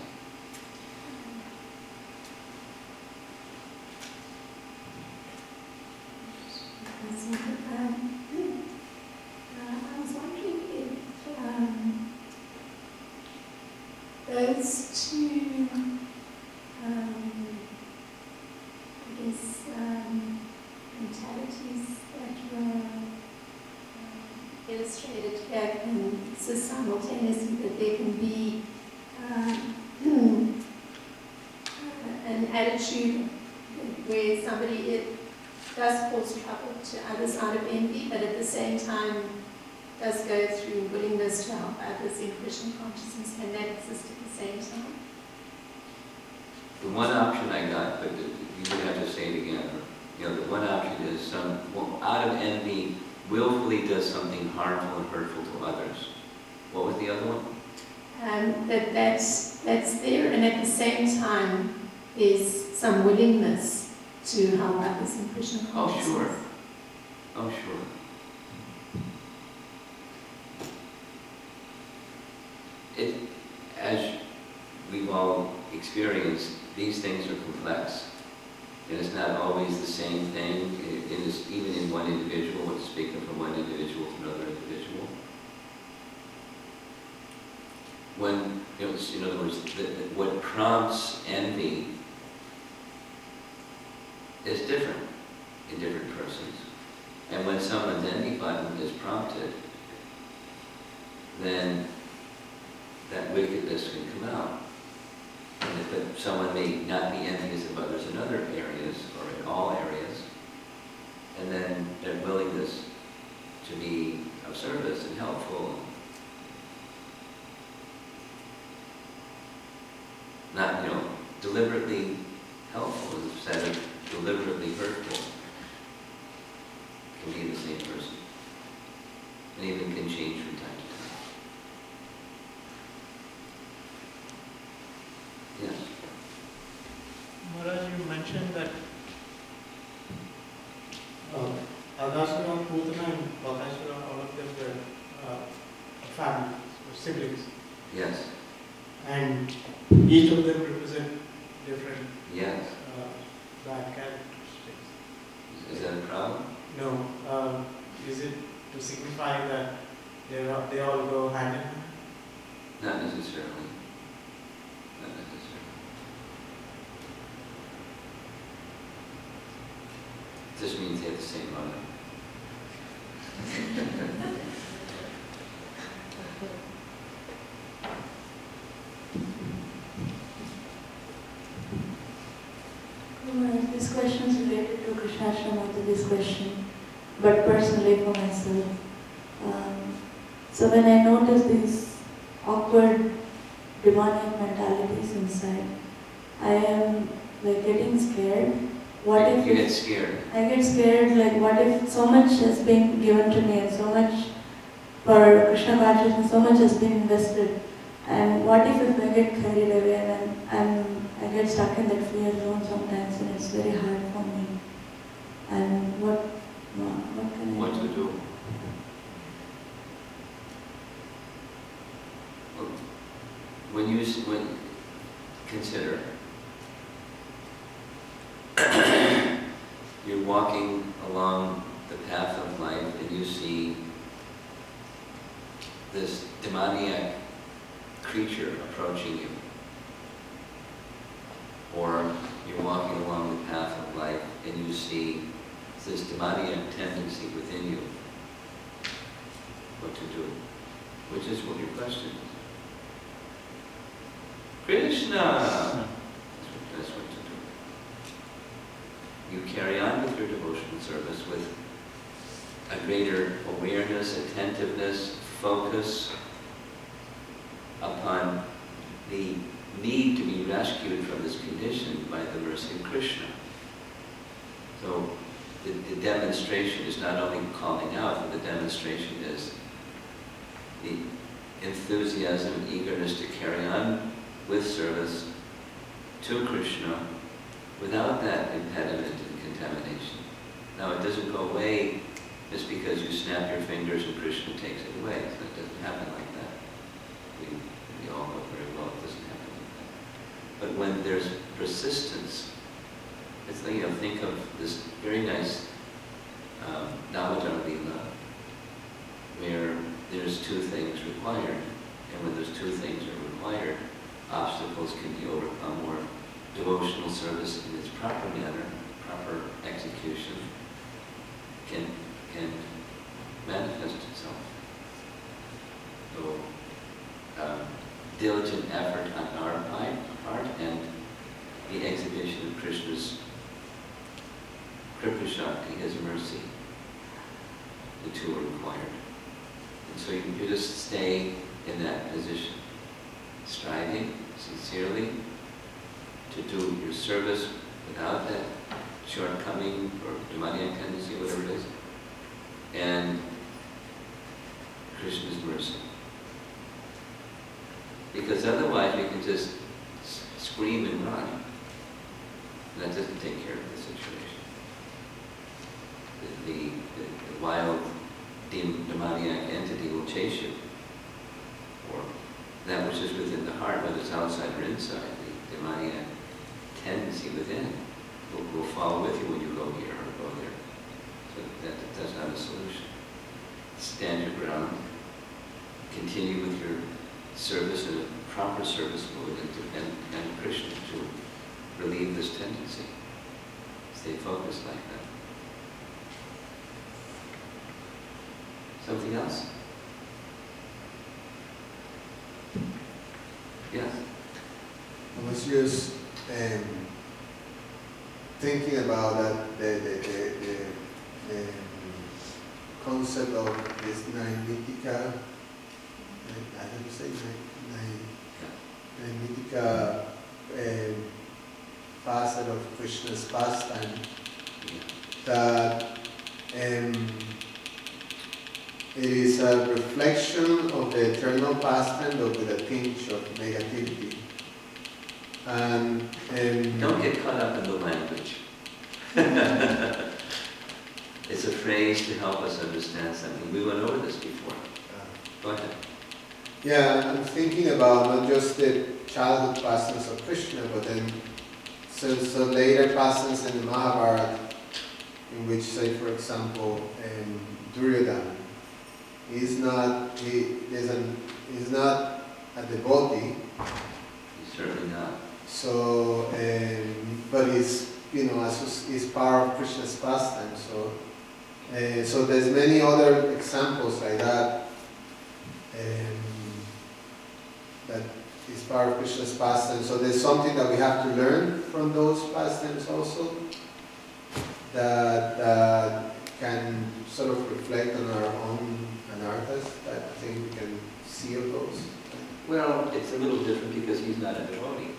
I was wondering if those two, mentalities that were illustrated here can exist simultaneously, that there can be an attitude where somebody does cause trouble to others out of envy, but at the same time does go through willingness to help others in Krishna consciousness. Can that exist at the same time? The one option I got, but you would have to say it again. The one option is out of envy, willfully does something harmful and hurtful to others. What was the other one? That's there, and at the same time is some willingness to help others in Krishna consciousness. Oh, sure. As we've all experienced, these things are complex. And it's not always the same thing. It is even in one individual, it's speaking from one individual to another individual. When, in other words, what prompts envy is different in different persons. And when someone's envy button is prompted, then that wickedness can come out. But someone may not be envious of others in other areas, or in all areas, and then their willingness to be of service and helpful, not, deliberately helpful instead of deliberately hurtful, can be the same person, and even can change from time to time. Yes. Maharaj, you mentioned that Aghasura, Krsna and Aghasura, all of them were a family, or siblings. Yes. And each of them represent different Yes. bad characteristics. Is that a problem? No. Is it to signify that they all go hand in hand? Not necessarily. Not necessarily. Just means they have the same motive. This question is related to Krishnashrama, to this question, but personally for myself. So when I notice these awkward, demonic mentalities inside, I am getting scared. What if you get scared? I get scared, what if so much has been given to me and so much for Krishna consciousness, so much has been invested, and what if I get carried away and I get stuck in that fear zone sometimes, and it's very hard for me. And what can I do? What to do? When consider you're walking along the path of life and you see this demoniac creature approaching you. Or you're walking along the path of life and you see this demoniac tendency within you. What to do? Which is what your question is. Krishna! That's what to do. You carry on with your devotional service with a greater awareness, attentiveness, focus upon the need to be rescued from this condition by the mercy of Krishna. So the demonstration is not only calling out, but the demonstration is the enthusiasm, eagerness to carry on with service to Krishna without that impediment and contamination. Now it doesn't go away just because you snap your fingers and Krishna takes it away. So it doesn't happen like that. We all know very well it doesn't happen like that. But when there's persistence, it's like, think of this very nice Naperville IL, where there's two things required. And when those two things are required, obstacles can be overcome, or devotional service in its proper manner, proper execution, can manifest itself. So, diligent effort on our part and the exhibition of Krishna's Kripa Shakti, his mercy, the two are required. And so you just stay in that position, striving sincerely to do your service without that shortcoming or demoniac tendency, whatever it is, and Krishna's mercy. Because otherwise we can just scream and run. And that doesn't take care of the situation. The wild demoniac entity will chase you. Or that which is within the heart, whether it's outside or inside, the demoniac tendency within will follow with you when you go here or go there. So that's not a solution. Stand your ground. Continue with your service in a proper service mode and depend Krishna to relieve this tendency. Stay focused like that. Something else? Yes? I was just thinking about that the concept of this Naimitika, I don't say Naimitika facet of Krishna's pastime, that it is a reflection of the eternal pastime, but with a tinge of negativity. And don't get caught up in the language. It's a phrase to help us understand something. We went over this before. Go ahead. Yeah, I'm thinking about not just the childhood pastimes of Krishna, but then so later pastimes in the Mahabharata, in which, say, for example, Duryodhana is not a devotee. He's certainly not. So, but he's is part of Krishna's pastime. So there's many other examples like that. That is part of Krishna's pastime. So there's something that we have to learn from those pastimes also, that can sort of reflect on our own anarthas, that I think we can see of those. Well, it's a little different because he's not a devotee.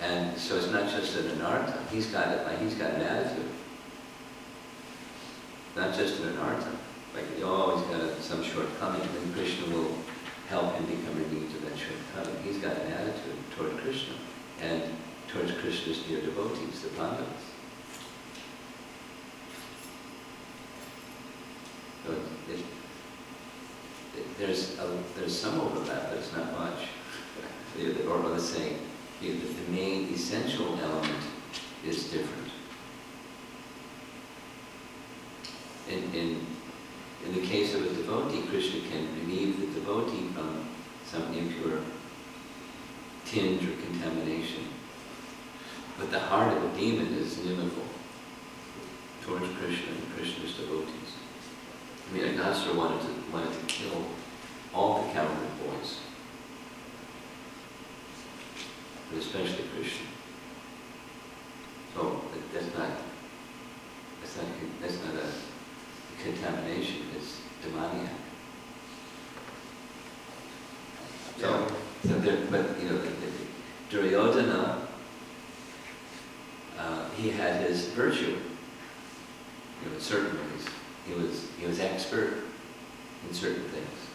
And so it's not just an anartha. He's got an attitude. Not just an anartha. Like he always got some shortcoming, and Krishna will help him become relieved of that shortcoming. He's got an attitude toward Krishna and towards Krishna's dear devotees, the Pandavas. So there's some overlap, but it's not much. Or let's say, the main essential element is different. In the case of a devotee, Krishna can relieve the devotee from some impure tinge or contamination. But the heart of a demon is inimitable towards Krishna and Krishna's devotees. I mean, Aghasura wanted to kill all the cowherd boys, but especially Krishna. So that's not a contamination, it's demoniac. Duryodhana, he had his virtue. In certain ways, he was expert in certain things.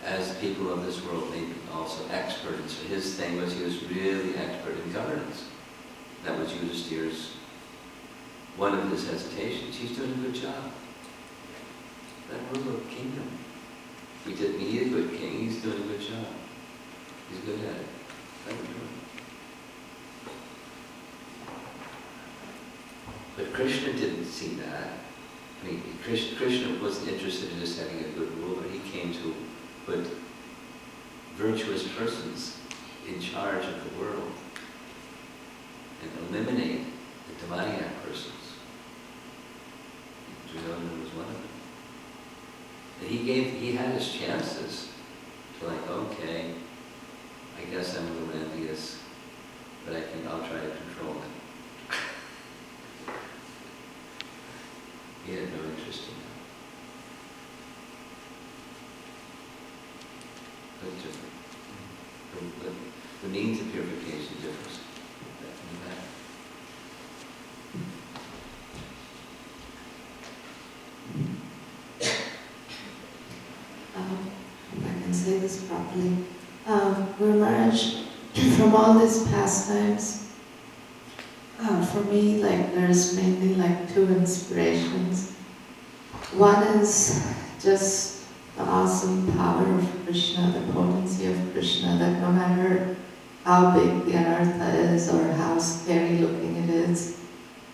As people of this world may be also expert in, so his thing was he was really expert in governance. That was Yudhishthira's, one of his hesitations. He's doing a good job. That rule of kingdom. We did need a good king, he's doing a good job. He's good at it. Let him do it. But Krishna didn't see that. I mean, Krishna wasn't interested in just having a good ruler. He came to put virtuous persons in charge of the world and eliminate the demoniac persons. Duryodhana was one of them. And he had his chances to like, okay, I guess I'm a little envious, but I'll try to control it. He had no interest in that. But different. The means of purification differs. If I can say this properly. Guru Maharaj, from all these pastimes, for me, like, there's mainly like two inspirations. One is just the awesome power of Krishna, the potency of Krishna, that no matter how big the anartha is or how scary looking it is,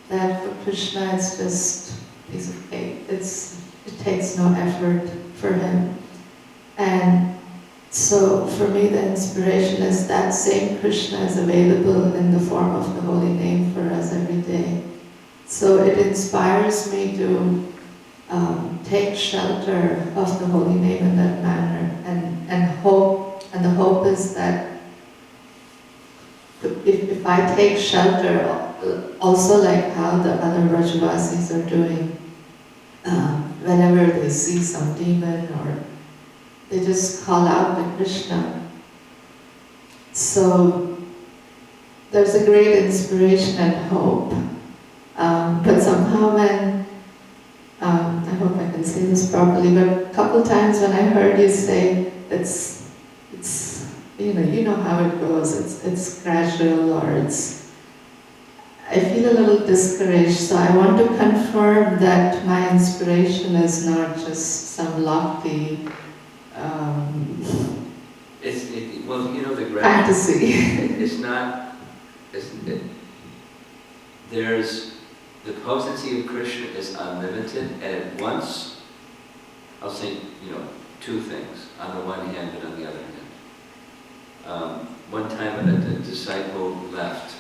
that for Krishna it's just a piece of cake. It takes no effort for him. And so for me the inspiration is that same Krishna is available in the form of the holy name for us every day. So it inspires me to take shelter of the holy name in that manner and hope, and the hope is that if I take shelter, also like how the other Vrajavasis are doing, whenever they see some demon or they just call out to Krishna. So there's a great inspiration and hope. But somehow when, I hope I can say this properly, but a couple times when I heard you say it's you know how it goes, it's gradual or I feel a little discouraged, so I want to confirm that my inspiration is not just some lofty fantasy. It's not. There's the potency of Krishna is unlimited, and at once, I'll say two things. On the one hand, but on the other hand, one time a disciple left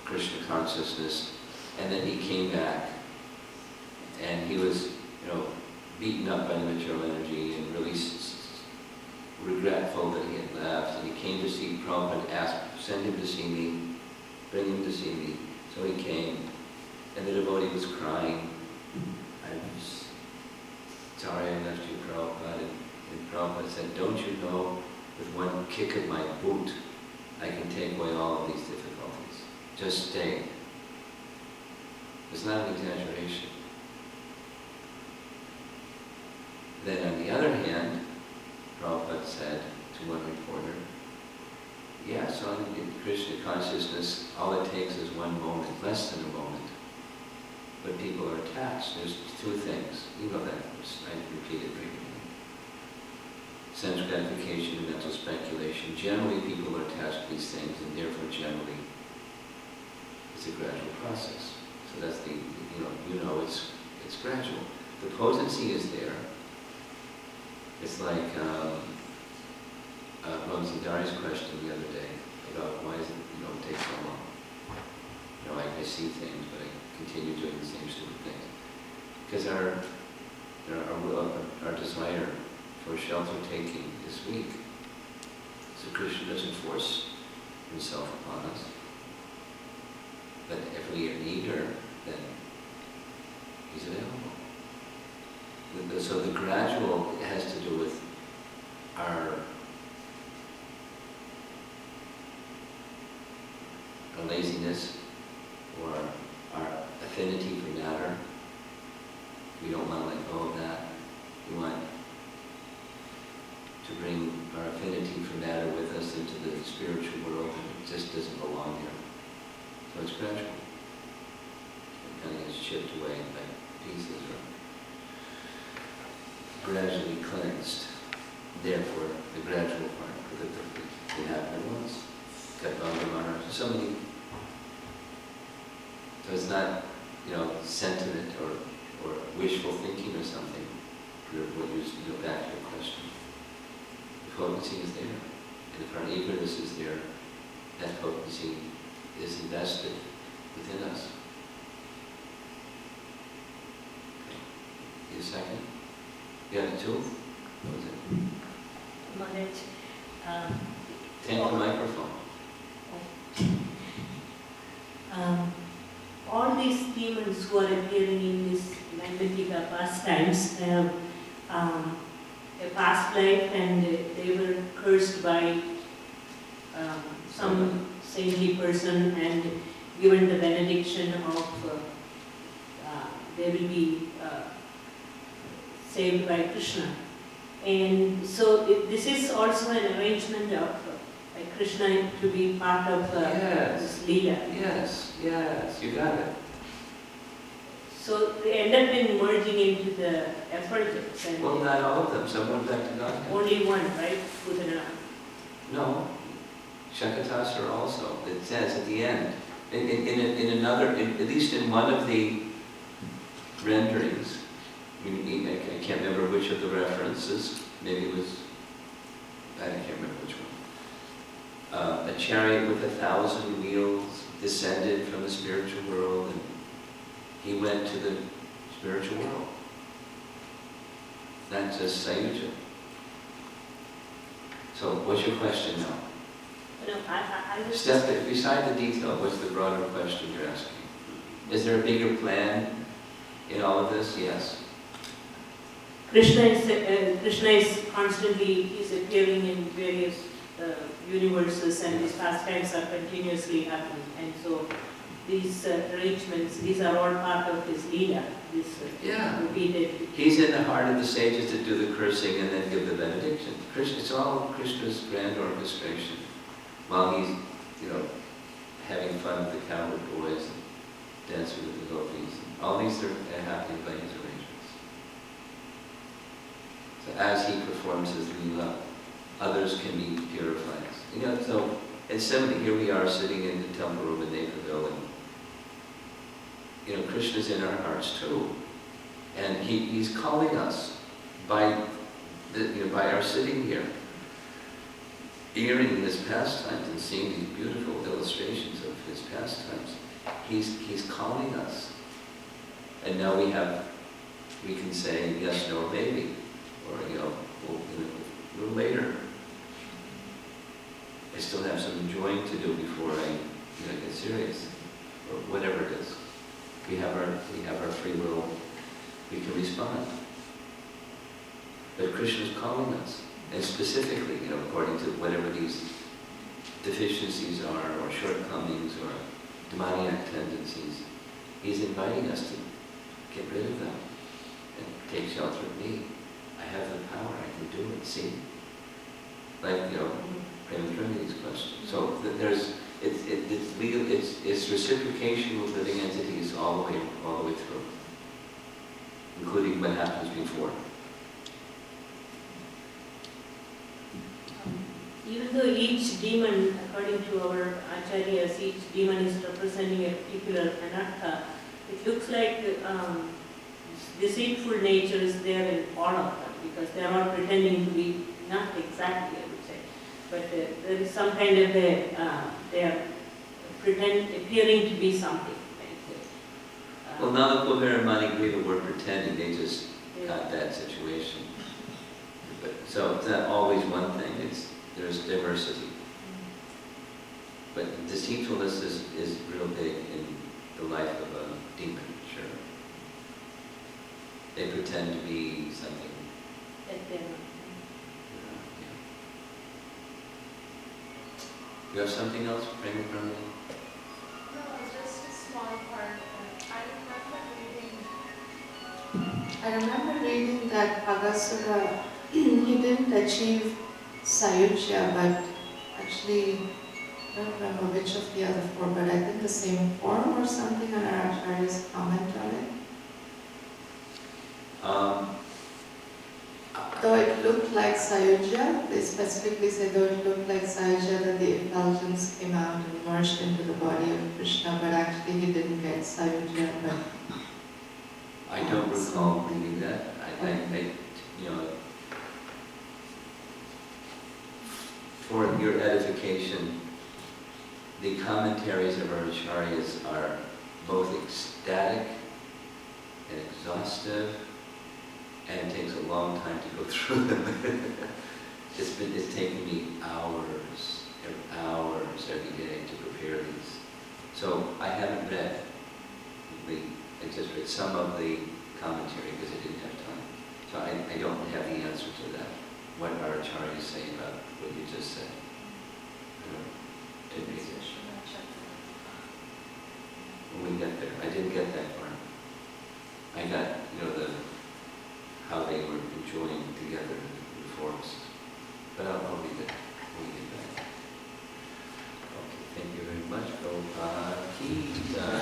Krishna consciousness, and then he came back, and he was beaten up by the material energy and really regretful that he had left, and he came to see Prabhupada and asked, send him to see me, bring him to see me. So he came, and the devotee was crying. I'm sorry I left you, Prabhupada. And Prabhupada said, don't you know, with one kick of my boot, I can take away all of these difficulties. Just stay. It's not an exaggeration. Then on the other hand, Prabhupada said to one reporter, yeah, so in Krishna consciousness, all it takes is one moment, less than a moment. But people are attached. There's two things. You know that, I repeat it regularly. Sense gratification and mental speculation. Generally, people are attached to these things, and therefore, generally, it's a gradual process. So that's it's gradual. The potency is there. It's like Dari's question the other day about why is it take so long. I see things, but I continue doing the same stupid things. Because our desire for shelter taking is weak. So Krishna doesn't force himself upon us. But if we are eager, then he's available. So the gradual has to do with our laziness or our affinity for matter. We don't want to let go of that. We want to bring our affinity for matter with us into the spiritual world, and it just doesn't belong here. So it's gradual. It kind of gets chipped away by pieces or gradually cleansed. Therefore, the gradual part, because it happened at once. Got Bhagavan, so many. So it's not, sentiment or wishful thinking or something. What you back to your question. The potency is there, and if our eagerness is there, that potency is invested within us. Okay. You a second? You had a two? What was it? Maharaj, Take the microphone. all these demons who are appearing in this Magnetica pastimes have a past life, and they were cursed by some saintly person and given the benediction of they will be saved by Krishna. And so this is also an arrangement of Krishna to be part of this Leela. Yes, you got it. So they end up in merging into the effulgence. And Well, not all of them. Some went back to Godhead. only one, right? Putana. No. Shakatasura also. It says at the end. In another, at least in one of the renderings, I can't remember which of the references, maybe it was, I can't remember which one. A chariot with 1,000 wheels descended from the spiritual world, and he went to the spiritual world. Not just Sayuja. So what's your question now? I was Step beside the detail, what's the broader question you're asking? Is there a bigger plan in all of this? Yes. Krishna is constantly, he's appearing in various universes, and these pastimes are continuously happening. And so these arrangements, these are all part of his Leela, this repeated. He's in the heart of the sages that do the cursing and then give the benediction. It's all Krishna's grand orchestration. While he's, having fun with the cowherd boys and dancing with the gopis. All these are happening by his arrangements. So as he performs his Leela, others can be purified. So and similarly, here we are sitting in the temple room in Naperville, and Krishna's in our hearts too, and he's calling us by our sitting here, hearing his pastimes and seeing these beautiful illustrations of his pastimes. He's calling us, and now we can say yes, no, maybe, or a little later. I still have some enjoying to do before I get serious, or whatever it is. We have our free will. We can respond. But Krishna is calling us, and specifically, according to whatever these deficiencies are, or shortcomings, or demoniac tendencies, he's inviting us to get rid of them and take shelter of me. I have the power. I can do it. See, like Prema Trinity's question. So it's reciprocation with living entities all the way through, including what happens before. Even though each demon, according to our acharyas, each demon is representing a particular anatta, it looks like deceitful nature is there in all of them, because they are all pretending to be, not exactly, I would say, but there is some kind of they are appearing to be something. Well, now the Kuberamani agree that we're pretending, they just got that situation. So it's not always one thing, there's diversity. But deceitfulness is real big in the life of a demon, sure. They pretend to be something that they're not. You have something else, Prema Pranay? No, just a small part. I remember reading that Aghasura, he didn't achieve Sayujya, but actually, I don't remember which of the other four, but I think the same form or something, and our Acharya's comment on it. Though it looked like Sayujya, they specifically said though it looked like Sayujya, that the effulgence came out and merged into the body of Krishna, but actually he didn't get Sayujya. But I don't recall reading that. You know, for your edification, the commentaries of our acharyas are both ecstatic and exhaustive, and it takes a long time to go through them. It's taken me hours every day to prepare these. So I haven't read I just read some of the commentary because I didn't have time. So I don't have the answer to that. What our acharyas say about what you just said. Didn't read it. When we get there, I didn't get that far. I got, how they were enjoying together in the forest. But I'll read it when we get back. Okay, thank you very much. Prabhupada ki jai.